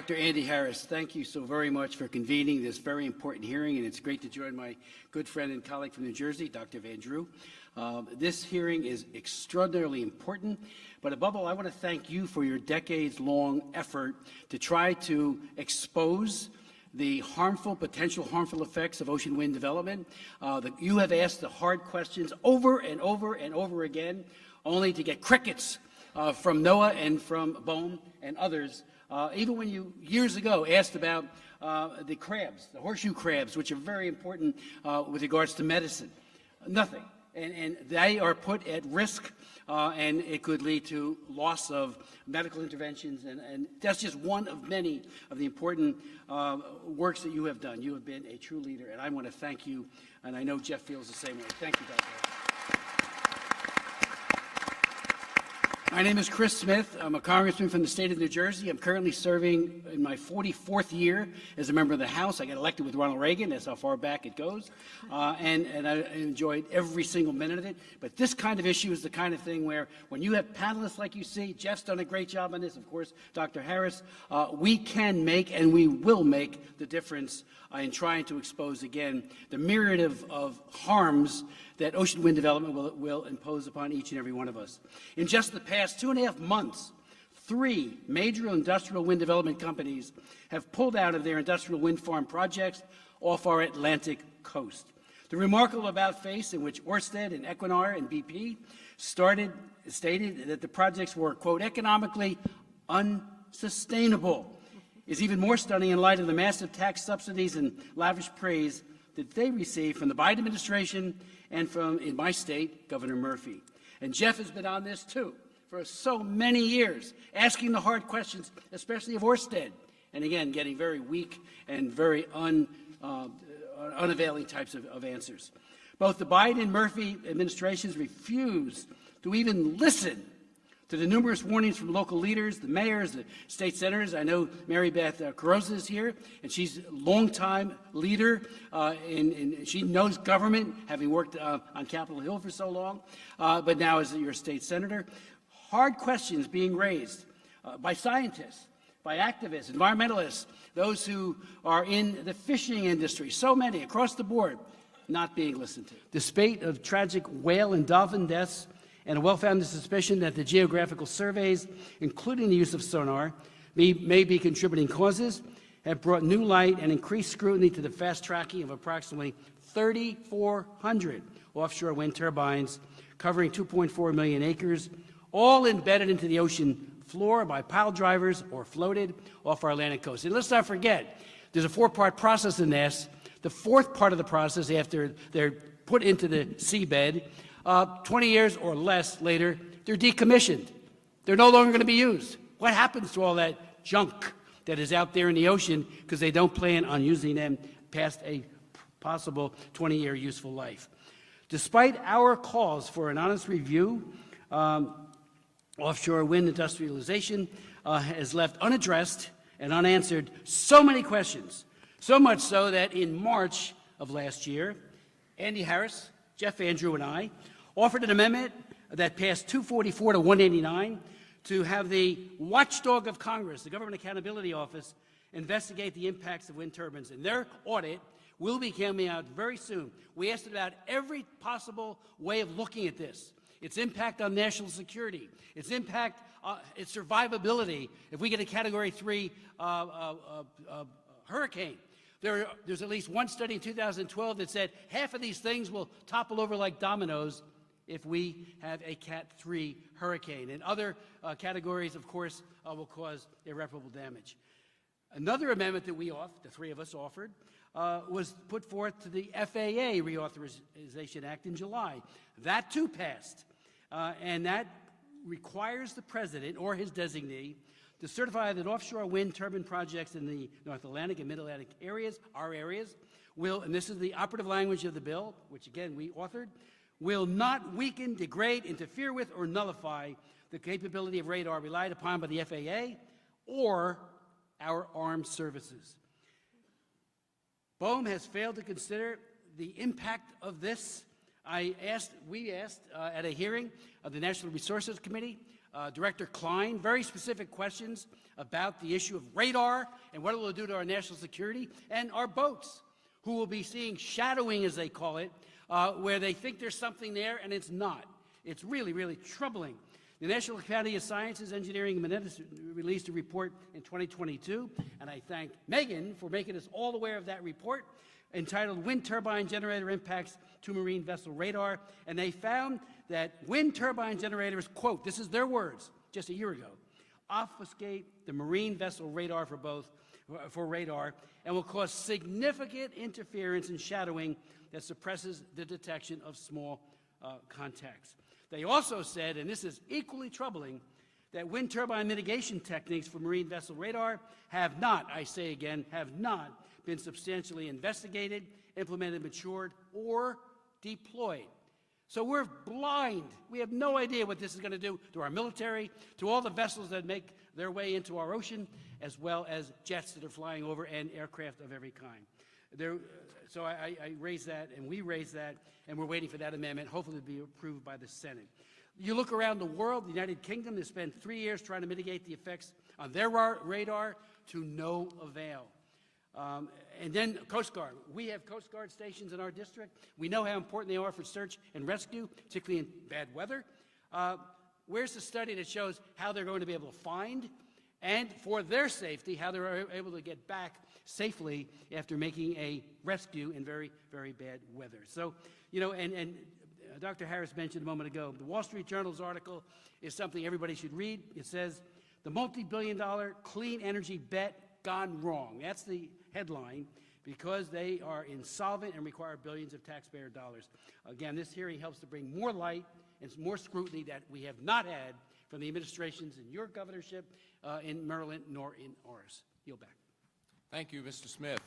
Dr. Andy Harris, thank you so very much for convening this very important hearing, and it's great to join my good friend and colleague from New Jersey, Dr. Van Drew. This hearing is extraordinarily important, but above all, I want to thank you for your decades-long effort to try to expose the potential harmful effects of ocean wind development. You have asked the hard questions over and over and over again, only to get crickets from NOAA and from BOEM and others. Even when you, years ago, asked about the crabs, the horseshoe crabs, which are very important with regards to medicine. Nothing. And they are put at risk, and it could lead to loss of medical interventions. And that's just one of many of the important works that you have done. You have been a true leader, and I want to thank you. And I know Jeff feels the same way. Thank you, Dr. My name is Chris Smith. I'm a congressman from the state of New Jersey. I'm currently serving in my 44th year as a member of the House. I got elected with Ronald Reagan. That's how far back it goes. And I enjoyed every single minute of it. But this kind of issue is the kind of thing where when you have panelists like you see, Jeff's done a great job on this, of course, Dr. Harris, we can make and we will make the difference in trying to expose, again, the myriad of harms that ocean wind development will impose upon each and every one of us. In just the past 2.5 months, 3 major industrial wind development companies have pulled out of their industrial wind farm projects off our Atlantic coast. The remarkable about-face in which Ørsted and Equinor and BP stated that the projects were, quote, economically unsustainable, is even more stunning in light of the massive tax subsidies and lavish praise that they received from the Biden administration and from, in my state, Governor Murphy. And Jeff has been on this, too, for so many years, asking the hard questions, especially of Ørsted, and again, getting very weak and very unavailing types of answers. Both the Biden and Murphy administrations refuse to even listen to the numerous warnings from local leaders, the mayors, the state senators. I know Mary Beth Carrozza is here, and she's a longtime leader, and she knows government, having worked on Capitol Hill for so long, but now as your state senator. Hard questions being raised by scientists, by activists, environmentalists, those who are in the fishing industry, so many across the board, not being listened to. The spate of tragic whale and dolphin deaths and a well-founded suspicion that the geographical surveys, including the use of sonar, may be contributing causes, have brought new light and increased scrutiny to the fast tracking of approximately 3,400 offshore wind turbines covering 2.4 million acres, all embedded into the ocean floor by pile drivers or floated off our Atlantic coast. And let's not forget, there's a 4-part process in this. The 4th part of the process, after they're put into the seabed, 20 years or less later, they're decommissioned. They're no longer going to be used. What happens to all that junk that is out there in the ocean because they don't plan on using them past a possible 20-year useful life? Despite our calls for an honest review, offshore wind industrialization has left unaddressed and unanswered so many questions, so much so that in March of last year, Andy Harris, Jeff Van Drew, and I offered an amendment that passed 244 to 189 to have the watchdog of Congress, the Government Accountability Office, investigate the impacts of wind turbines. And their audit will be coming out very soon. We asked about every possible way of looking at this. Its impact on national security, its impact, its survivability if we get a Category 3 hurricane. There's at least one study in 2012 that said half of these things will topple over like dominoes if we have a Cat 3 hurricane. And other categories, of course, will cause irreparable damage. Another amendment that the 3 of us offered, was put forth to the FAA Reauthorization Act in July. That too passed, and that requires the President or his designee to certify that offshore wind turbine projects in the North Atlantic and Mid-Atlantic areas, our areas, will, and this is the operative language of the bill, which again we authored, will not weaken, degrade, interfere with, or nullify the capability of radar relied upon by the FAA or our armed services. BOEM has failed to consider the impact of this. We asked at a hearing of the National Resources Committee Director Klein very specific questions about the issue of radar and what it will do to our national security and our boats, who will be seeing shadowing, as they call it, where they think there's something there and it's not. It's really, really troubling. The National Academy of Sciences, Engineering, and Mathematics released a report in 2022, and I thank Megan for making us all aware of that report, entitled Wind Turbine Generator Impacts to Marine Vessel Radar. And they found that wind turbine generators, quote, this is their words just a year ago, obfuscate the marine vessel radar for radar and will cause significant interference and shadowing that suppresses the detection of small contacts. They also said, and this is equally troubling, that wind turbine mitigation techniques for marine vessel radar have not, I say again, have not been substantially investigated, implemented, matured, or deployed. So we're blind. We have no idea what this is going to do to our military, to all the vessels that make their way into our ocean, as well as jets that are flying over and aircraft of every kind. So I raised that, and we raised that, and we're waiting for that amendment, hopefully to be approved by the Senate. You look around the world, the United Kingdom has spent 3 years trying to mitigate the effects on their radar to no avail. And then Coast Guard. We have Coast Guard stations in our district. We know how important they are for search and rescue, particularly in bad weather. Where's the study that shows how they're going to be able to find, and for their safety, how they're able to get back safely after making a rescue in very, very bad weather? So, you know, and Dr. Harris mentioned a moment ago, the Wall Street Journal's article is something everybody should read. It says, the multi-billion-dollar clean energy bet gone wrong. That's the headline, because they are insolvent and require billions of taxpayer dollars. Again, this hearing helps to bring more light and more scrutiny that we have not had from the administrations in your governorship in Maryland nor in ours. Yield back. Thank you, Mr. Smith.